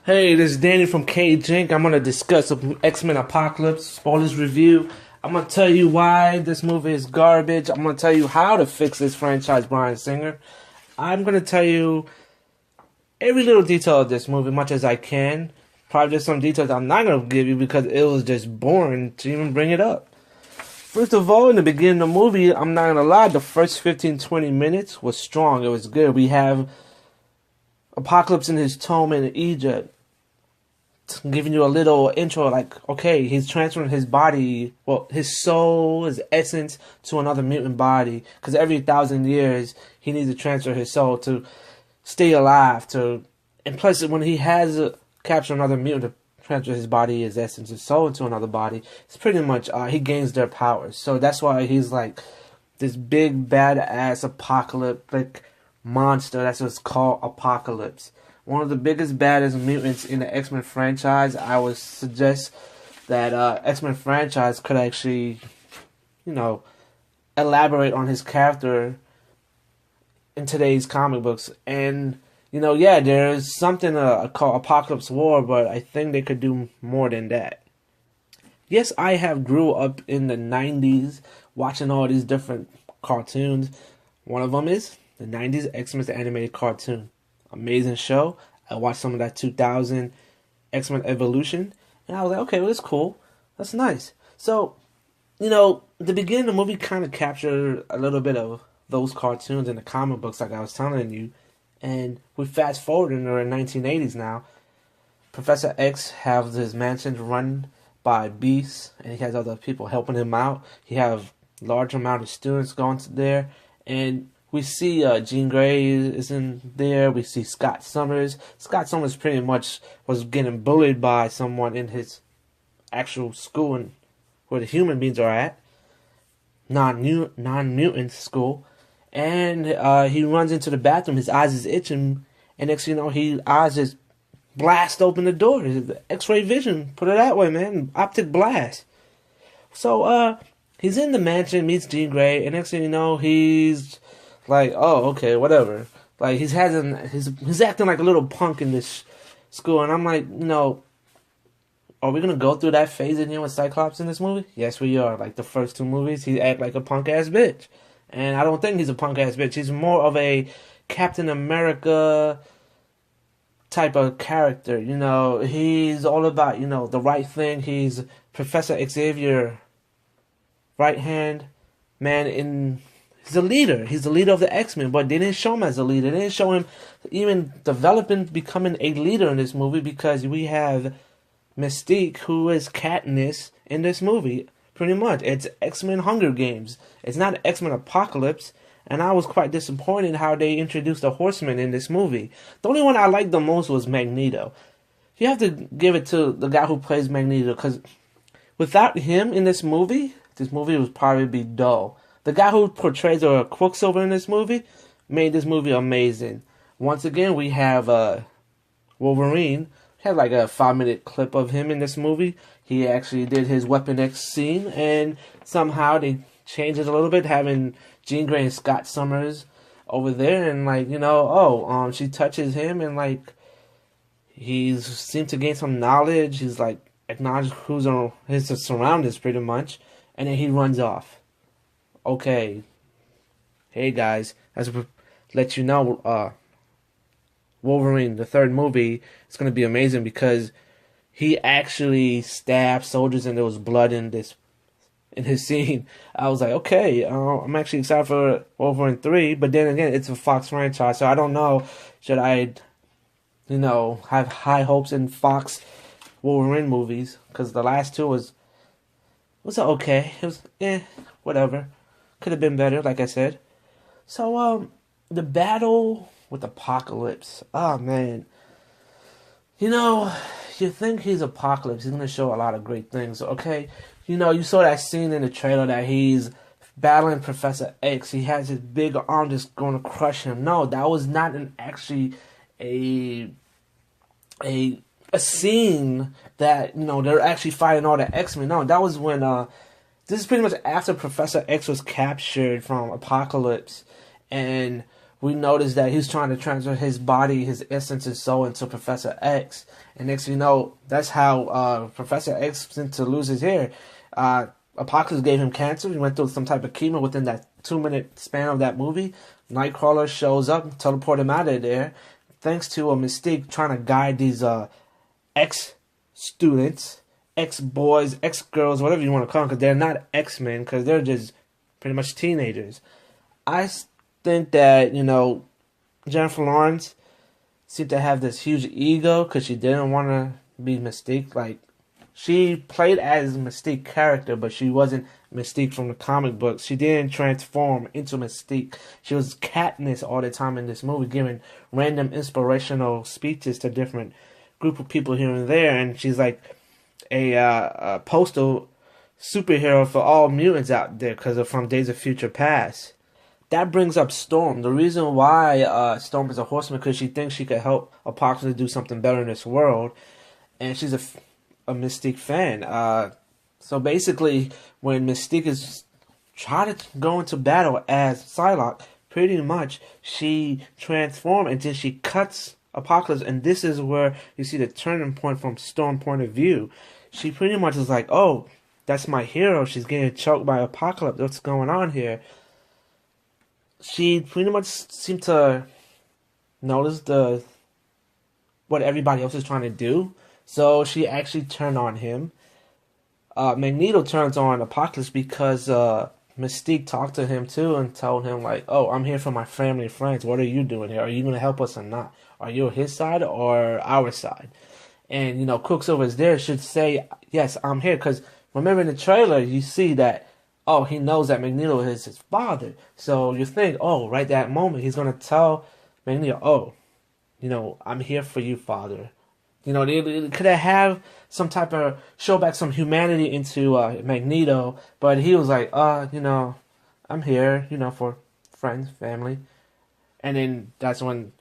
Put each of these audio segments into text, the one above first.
Hey, this is Danny from K Jink. I'm gonna discuss X-Men Apocalypse spoilers review. I'm gonna tell you why this movie is garbage. I'm gonna tell you how to fix this franchise, Bryan Singer. I'm gonna tell you every little detail of this movie, much as I can. Probably just some details I'm not gonna give you because it was just boring to even bring it up. First of all, in the beginning of the movie, I'm not gonna lie, the first 15-20 minutes was strong. It was good. We have Apocalypse in his tomb in Egypt, giving you a little intro, like, okay, he's transferring his body, well, his soul, his essence, to another mutant body, because every 1,000 years, he needs to transfer his soul to stay alive, and plus, when he has captured another mutant to transfer his body, his essence, his soul into another body, it's pretty much, he gains their powers, so that's why he's like, this big, badass, apocalyptic monster, that's what's called Apocalypse. One of the biggest, baddest mutants in the X-Men franchise. I would suggest that X-Men franchise could actually, elaborate on his character in today's comic books. And, yeah, there's something called Apocalypse War, but I think they could do more than that. Yes, I have grew up in the 90s watching all these different cartoons. One of them is the 90s X-Men the animated cartoon. Amazing show. I watched some of that 2000 X-Men Evolution, and I was like, okay, well, that's cool. That's nice. So, the beginning of the movie kind of captured a little bit of those cartoons in the comic books, like I was telling you. And we fast forward in the 1980s now. Professor X has his mansion run by Beast, and he has other people helping him out. He has a large amount of students going to there, and we see Jean Grey is in there. We see Scott Summers. Scott Summers pretty much was getting bullied by someone in his actual school and where the human beings are at. Non-mutant school. And he runs into the bathroom. His eyes is itching. And next thing you know, his eyes just blast open the door. His X-ray vision. Put it that way, man. Optic blast. So, he's in the mansion, meets Jean Grey. And next thing you know, he's like, oh, okay, whatever. Like, he's acting like a little punk in this school, and I'm like, are we gonna go through that phase again with Cyclops in this movie? Yes, we are. Like the first two movies, he act like a punk ass bitch, and I don't think he's a punk ass bitch. He's more of a Captain America type of character. He's all about the right thing. He's Professor Xavier, right hand man. He's a leader. He's the leader of the X-Men, but they didn't show him as a leader. They didn't show him even developing, becoming a leader in this movie because we have Mystique, who is Katniss in this movie. Pretty much. It's X-Men Hunger Games. It's not X-Men Apocalypse, and I was quite disappointed how they introduced the Horsemen in this movie. The only one I liked the most was Magneto. You have to give it to the guy who plays Magneto, because without him in this movie would probably be dull. The guy who portrays Quicksilver in this movie made this movie amazing. Once again, we have Wolverine. We have like a 5-minute clip of him in this movie. He actually did his Weapon X scene, and somehow they changed it a little bit, having Jean Grey and Scott Summers over there, and she touches him, and like he seemed to gain some knowledge. He's like acknowledged who's on his surroundings pretty much, and then he runs off. Okay, hey guys, as let you know, Wolverine, the third movie, is going to be amazing because he actually stabbed soldiers and there was blood in his scene. I was like, okay, I'm actually excited for Wolverine 3, but then again, it's a Fox franchise, so I don't know, should I, have high hopes in Fox Wolverine movies, because the last two was okay, it was, whatever. Could have been better, like I said. So, the battle with Apocalypse. Oh, man. You think he's Apocalypse. He's going to show a lot of great things, okay? You saw that scene in the trailer that he's battling Professor X. He has his big arm just going to crush him. No, that was not actually a scene that, they're actually fighting all the X-Men. No, that was when, this is pretty much after Professor X was captured from Apocalypse, and we noticed that he's trying to transfer his body, his essence, his soul into Professor X. And next thing you know, that's how Professor X seemed to lose his hair. Apocalypse gave him cancer. He went through some type of chemo within that 2-minute span of that movie. Nightcrawler shows up, teleport him out of there, thanks to a Mystique trying to guide these ex-students, ex-boys, ex-girls, whatever you want to call them, because they're not X-Men, because they're just pretty much teenagers. I think that, Jennifer Lawrence seemed to have this huge ego because she didn't want to be Mystique. Like, she played as a Mystique character, but she wasn't Mystique from the comic books. She didn't transform into Mystique. She was Katniss all the time in this movie, giving random inspirational speeches to different group of people here and there, and she's like a postal superhero for all mutants out there because of from Days of Future Past. That brings up Storm. The reason why Storm is a horseman because she thinks she could help Apocalypse do something better in this world, and she's a Mystique fan. So basically, when Mystique is trying to go into battle as Psylocke, pretty much she transforms and then she cuts Apocalypse, and this is where you see the turning point from Storm point of view. She pretty much is like, oh, that's my hero. She's getting choked by Apocalypse. What's going on here? She pretty much seemed to notice what everybody else is trying to do. So she actually turned on him. Magneto turns on Apocalypse because Mystique talked to him too and told him like, oh, I'm here for my family and friends. What are you doing here? Are you going to help us or not? Are you his side or our side? And, Quicksilver is there, should say, yes, I'm here. Because remember in the trailer, you see that, oh, he knows that Magneto is his father. So you think, oh, right that moment, he's going to tell Magneto, oh, I'm here for you, father. They could have some type of show back some humanity into Magneto, but he was like, I'm here, for friends, family. And then that's when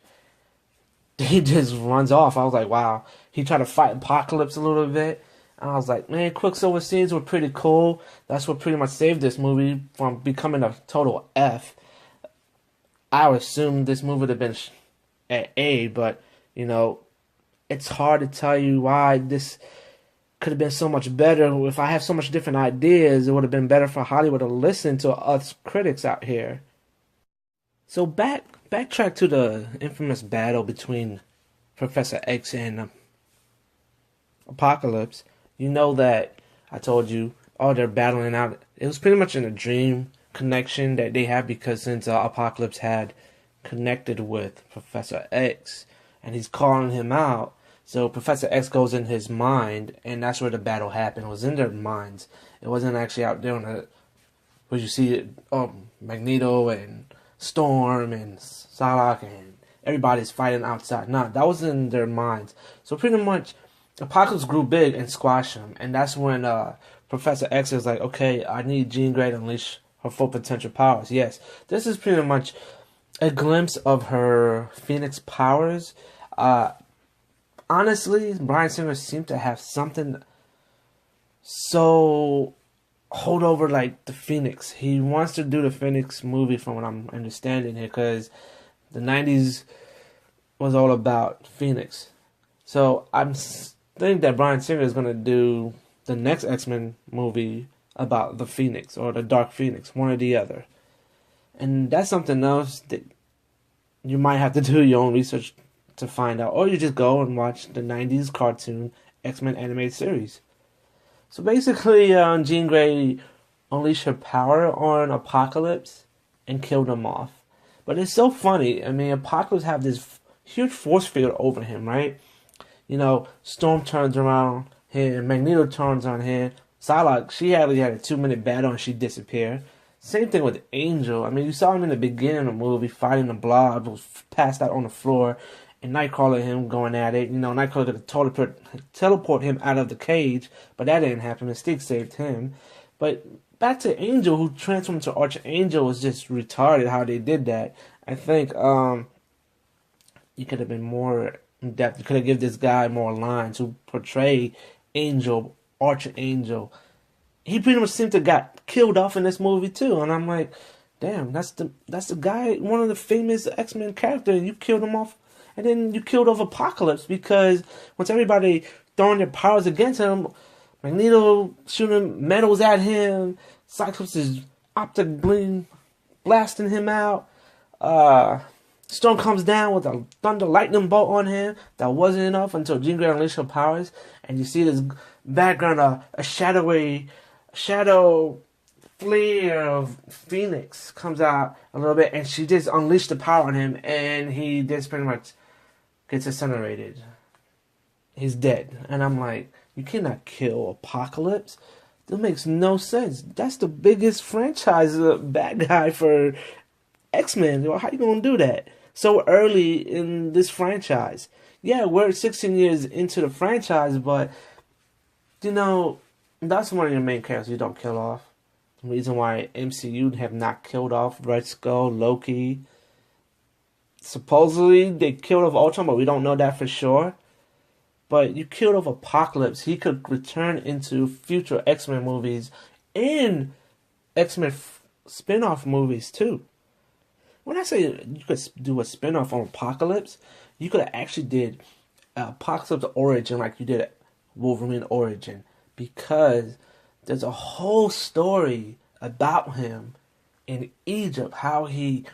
he just runs off. I was like, wow. He tried to fight Apocalypse a little bit. And I was like, man, Quicksilver scenes were pretty cool. That's what pretty much saved this movie from becoming a total F. I would assume this movie would have been at A, but, it's hard to tell you why this could have been so much better. If I have so much different ideas, it would have been better for Hollywood to listen to us critics out here. So backtrack to the infamous battle between Professor X and Apocalypse. You know that I told you, they're battling out. It was pretty much in a dream connection that they have because since Apocalypse had connected with Professor X and he's calling him out, so Professor X goes in his mind, and that's where the battle happened. It was in their minds. It wasn't actually out there where you see it, Magneto and Storm and Psylocke and everybody's fighting outside. Nah, that was in their minds. So pretty much, Apocalypse grew big and squashed him, and that's when Professor X is like, okay, I need Jean Grey to unleash her full potential powers. Yes, this is pretty much a glimpse of her Phoenix powers. Honestly, Bryan Singer seemed to have something so hold over like the Phoenix. He wants to do the Phoenix movie from what I'm understanding here because the 90s was all about Phoenix. So I think that Bryan Singer is going to do the next X-Men movie about the Phoenix or the Dark Phoenix, one or the other. And that's something else that you might have to do your own research to find out, or you just go and watch the 90s cartoon X-Men animated series. So basically, Jean Grey unleashed her power on Apocalypse and killed him off. But it's so funny. I mean, Apocalypse have this huge force field over him, right? Storm turns around here, Magneto turns on here. Psylocke, she had a 2-minute battle and she disappeared. Same thing with Angel. I mean, you saw him in the beginning of the movie fighting the Blob, was passed out on the floor. And Nightcrawler and him going at it. Nightcrawler could teleport him out of the cage, but that didn't happen. Mystique saved him. But back to Angel, who transformed into Archangel, was just retarded how they did that. I think you could have been more in depth. You could have given this guy more lines who portray Angel, Archangel. He pretty much seemed to got killed off in this movie too. And I'm like, damn, that's the guy, one of the famous X-Men characters. You killed him off, and then you killed off Apocalypse because once everybody throwing their powers against him, Magneto shooting metals at him, Cyclops is optic bling blasting him out. Storm comes down with a thunder lightning bolt on him. That wasn't enough until Jean Grey unleashed her powers, and you see this background, a shadow flare of Phoenix comes out a little bit, and she just unleashed the power on him, and he just pretty much gets incinerated. He's dead, and I'm like, you cannot kill Apocalypse. That makes no sense. That's the biggest franchise bad guy for X-Men. How you gonna do that so early in this franchise? Yeah, we're 16 years into the franchise, but that's one of your main characters you don't kill off. The reason why MCU have not killed off Red Skull, Loki. Supposedly they killed off Ultron, but we don't know that for sure. But you killed off Apocalypse. He could return into future X-Men movies and X-Men spin-off movies too. When I say you could do a spin-off on Apocalypse, you could have actually did Apocalypse Origin like you did Wolverine Origin, because there's a whole story about him in Egypt, how he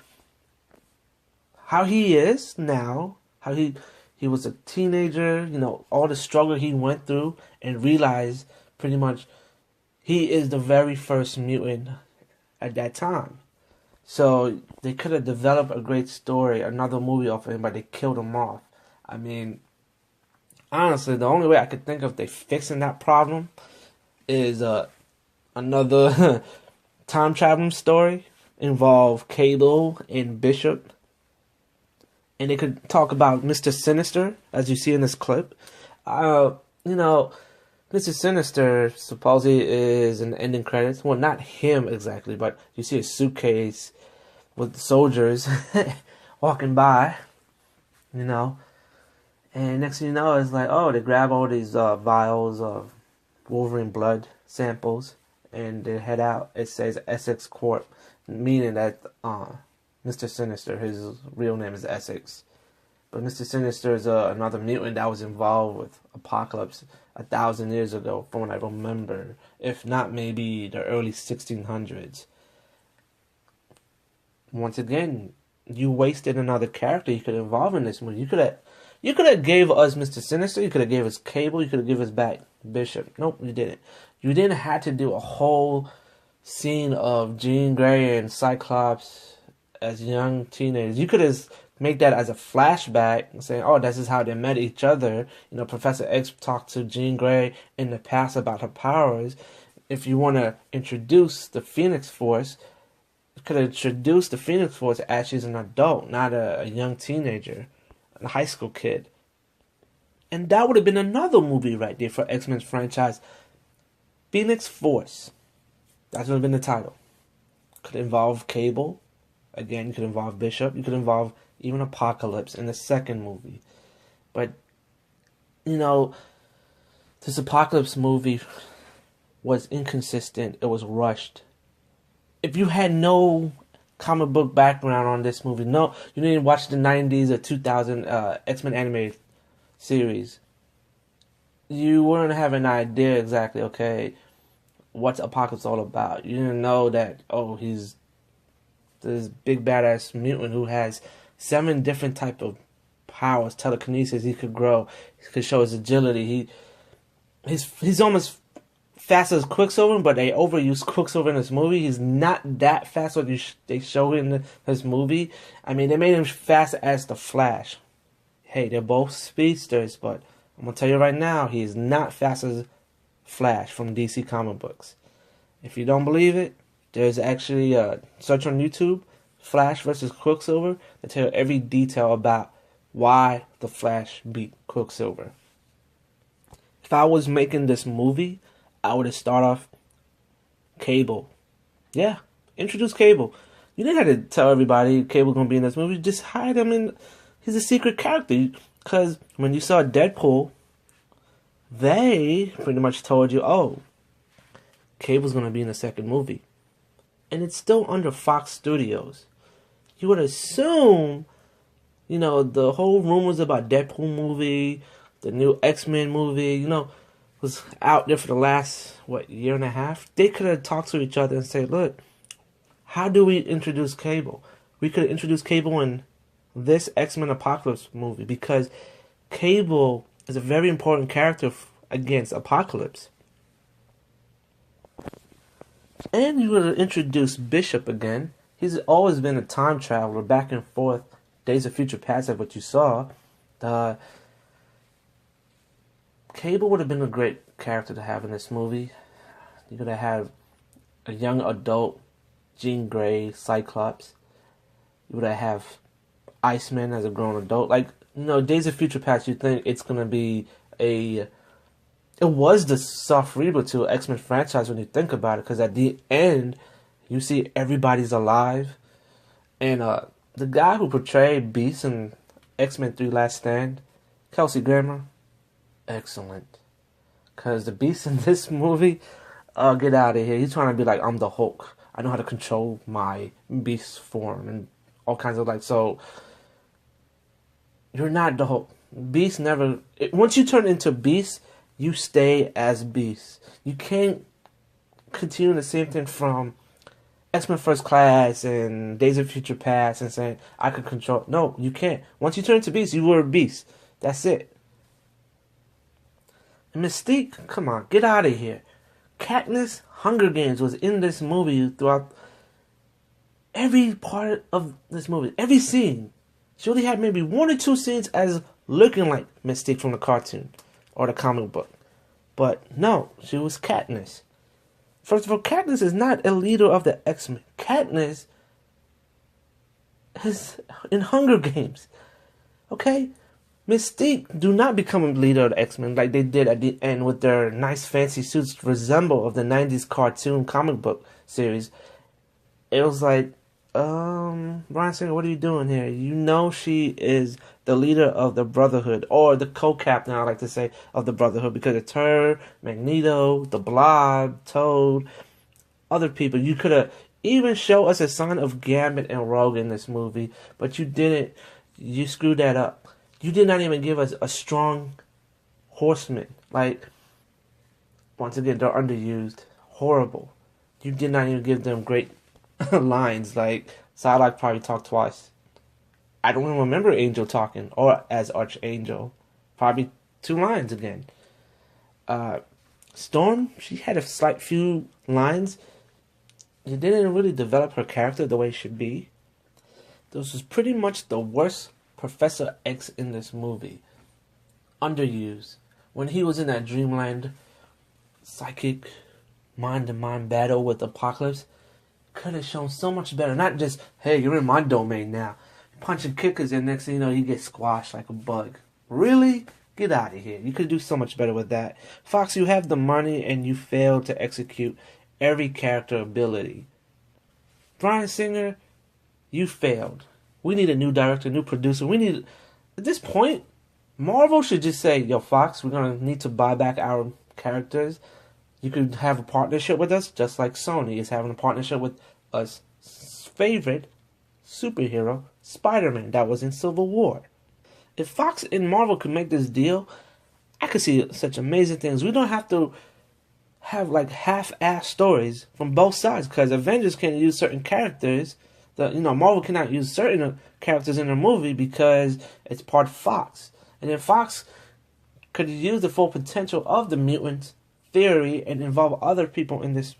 is now, how he was a teenager, all the struggle he went through, and realized pretty much he is the very first mutant at that time. So they could have developed a great story, another movie off of him, but they killed him off. I mean, honestly, the only way I could think of they fixing that problem is another time traveling story involve Cable and Bishop. And they could talk about Mr. Sinister, as you see in this clip. Mr. Sinister supposedly is in the ending credits. Well, not him exactly, but you see a suitcase with soldiers walking by, And next thing you know, it's like, oh, they grab all these vials of Wolverine blood samples, and they head out. It says Essex Corp, meaning that Mr. Sinister, his real name is Essex. But Mr. Sinister is another mutant that was involved with Apocalypse 1,000 years ago, from what I remember. If not, maybe the early 1600s. Once again, you wasted another character you could involve in this movie. You could have gave us Mr. Sinister, you could have gave us Cable, you could have given us back Bishop. Nope, you didn't. You didn't have to do a whole scene of Jean Grey and Cyclops as young teenagers. You could have made that as a flashback, saying, oh, this is how they met each other. Professor X talked to Jean Grey in the past about her powers. If you want to introduce the Phoenix Force, you could have introduced the Phoenix Force as she's an adult, not a young teenager, a high school kid. And that would have been another movie right there for X-Men's franchise. Phoenix Force. That would have been the title. Could involve Cable. Again, you could involve Bishop. You could involve even Apocalypse in the second movie. But, this Apocalypse movie was inconsistent. It was rushed. If you had no comic book background on this movie, no, you didn't watch the 90s or 2000 X-Men animated series, you wouldn't have an idea exactly, okay, what's Apocalypse all about. You didn't know that, oh, he's this big badass mutant who has 7 different type of powers, telekinesis. He could grow. He could show his agility. He's almost fast as Quicksilver, but they overuse Quicksilver in this movie. He's not that fast what they show in this movie. I mean, they made him fast as the Flash. Hey, they're both speedsters, but I'm gonna tell you right now, he is not fast as Flash from DC comic books. If you don't believe it, there's actually a search on YouTube, Flash versus Quicksilver, that tell you every detail about why the Flash beat Quicksilver. If I was making this movie, I would have started off Cable. Yeah, introduce Cable. You didn't have to tell everybody Cable's gonna be in this movie. Just hide him in. He's a secret character. Because when you saw Deadpool, they pretty much told you, oh, Cable's gonna be in the second movie. and it's still under Fox Studios. You would assume, the whole rumors about Deadpool movie, the new X-Men movie, was out there for the last, year and a half. They could have talked to each other and said, look, how do we introduce Cable? We could introduce Cable in this X-Men Apocalypse movie because Cable is a very important character against Apocalypse. And you would have introduced Bishop again. He's always been a time traveler, back and forth. Days of Future Past, like what you saw. Cable would have been a great character to have in this movie. You could have had a young adult Jean Grey Cyclops. You would have Iceman as a grown adult. Days of Future Past, you think it's going to be it was the soft reboot to X-Men franchise when you think about it, because at the end, you see everybody's alive. And the guy who portrayed Beast in X-Men 3 Last Stand, Kelsey Grammer, excellent. Because the Beast in this movie, get out of here. He's trying to be like, I'm the Hulk. I know how to control my Beast form and all kinds of so you're not the Hulk. Beast never... Once you turn into Beast, you stay as Beast. You can't continue the same thing from X-Men First Class and Days of Future Past and saying, I can control... No, you can't. Once you turn into Beast, you were a Beast. That's it. And Mystique, come on, get out of here. Katniss Hunger Games was in this movie throughout every part of this movie. Every scene. She only had maybe 1 or 2 scenes as looking like Mystique from the cartoon or the comic book. But no, she was Katniss. First of all, Katniss is not a leader of the X-Men. Katniss is in Hunger Games. Okay? Mystique do not become a leader of the X-Men like they did at the end with their nice fancy suits resemble of the 90s cartoon comic book series. It was like, Bryan Singer, what are you doing here? You know she is the leader of the Brotherhood, or the co-captain, I like to say, of the Brotherhood, because it's her, Magneto, the Blob, Toad, other people. You could have even show us a sign of Gambit and Rogue in this movie, but you didn't. You screwed that up. You did not even give us a strong horseman. Once again, they're underused. Horrible. You did not even give them great lines. Psylocke probably talked twice. I don't even remember Angel talking, or as Archangel. Probably 2 lines again. Storm, she had a slight few lines. You didn't really develop her character the way it should be. This was pretty much the worst Professor X in this movie. Underused. When he was in that Dreamland psychic mind-to-mind battle with Apocalypse, could have shown so much better. Not just, hey, you're in my domain now. Punching kickers and next thing you know, you get squashed like a bug. Really? Get out of here. You could do so much better with that. Fox, you have the money and you failed to execute every character ability. Bryan Singer, you failed. We need a new director, new producer. At this point, Marvel should just say, yo, Fox, we're going to need to buy back our characters. You could have a partnership with us, just like Sony is having a partnership with us favorite superhero, Spider-Man, that was in Civil War. If Fox and Marvel could make this deal, I could see such amazing things. We don't have to have half-ass stories from both sides, because Avengers can use certain characters. Marvel cannot use certain characters in a movie because it's part of Fox. And then Fox could use the full potential of the mutant theory and involve other people in this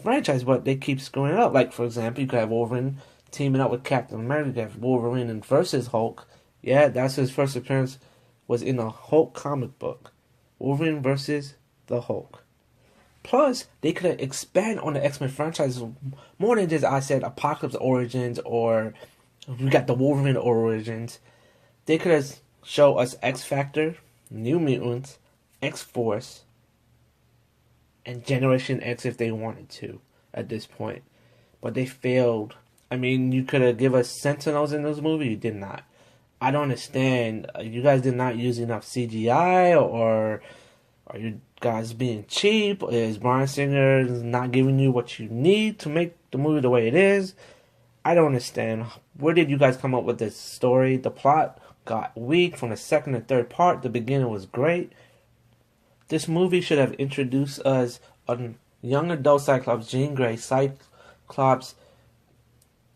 franchise, but they keep screwing it up. For example, you could have Wolverine teaming up with Captain America. You could have Wolverine versus Hulk. Yeah, that's his first appearance, was in a Hulk comic book. Wolverine versus the Hulk. Plus, they could expand on the X-Men franchise more than just, I said, Apocalypse Origins, or we got the Wolverine Origins. They could show us X-Factor, New Mutants, X-Force, and Generation X if they wanted to at this point. But they failed. I mean, you could have given us Sentinels in this movie. You did not. I don't understand. You guys did not use enough CGI, or are you guys being cheap? Is Bryan Singer not giving you what you need to make the movie the way it is. I don't understand. Where did you guys come up with this story? The plot got weak from the second and third part. The beginning was great. This movie should have introduced us a young adult Cyclops, Jean Grey, Cyclops'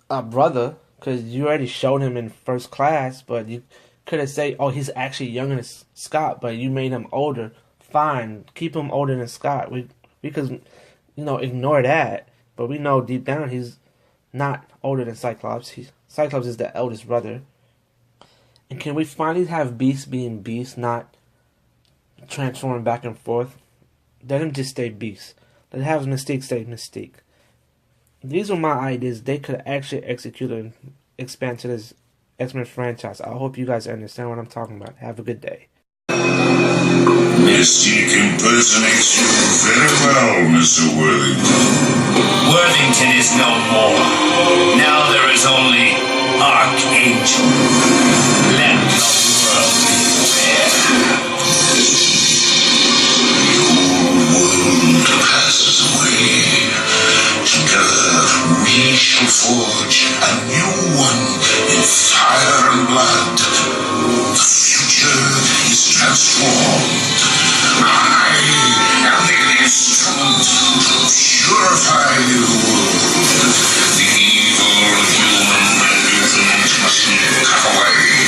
brother, because you already showed him in First Class, but you could have said, oh, he's actually younger than Scott, but you made him older. Fine, keep him older than Scott. We could, ignore that, but we know deep down he's not older than Cyclops. Cyclops is the eldest brother. And can we finally have Beast being Beast, not transforming back and forth? Let him just stay Beast. Let have Mystique stay Mystique. These are my ideas. They could actually execute and expand to this X-Men franchise. I hope you guys understand what I'm talking about. Have a good day. Mystique impersonates you very well, Mr. Worthington. Worthington is no more. Now there is only Archangel. Let the world beware. The old world passes away. Together we shall forge a new one in fire and blood. The future is transformed. I am the instrument to purify you. The evil human and mutant must be cut away.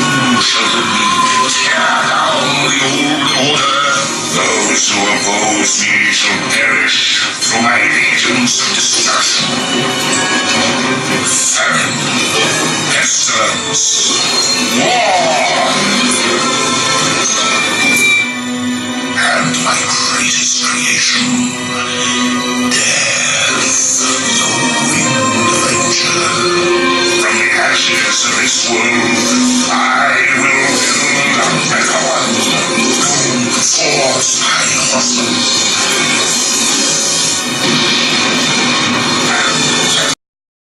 You shall let me tear down the old order. Those who oppose me shall perish through my legions of destruction. Famine, pestilence, war, and my greatest creation,